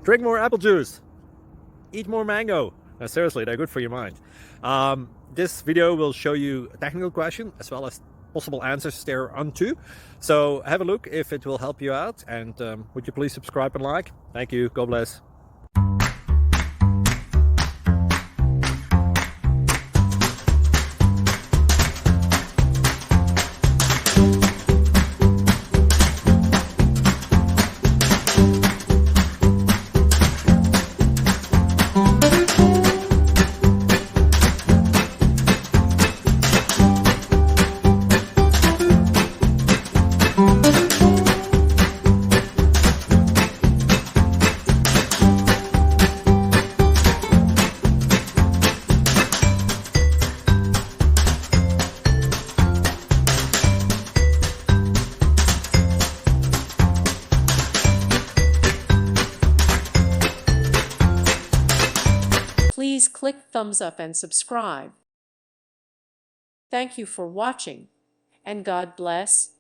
Drink more apple juice. Eat more mango. No, seriously, they're good for your mind. This video will show you a technical question as well as possible answers thereunto. So have a look if it will help you out, and would you please subscribe and like? Thank you. God bless. Please click thumbs up and subscribe. Thank you for watching, and God bless.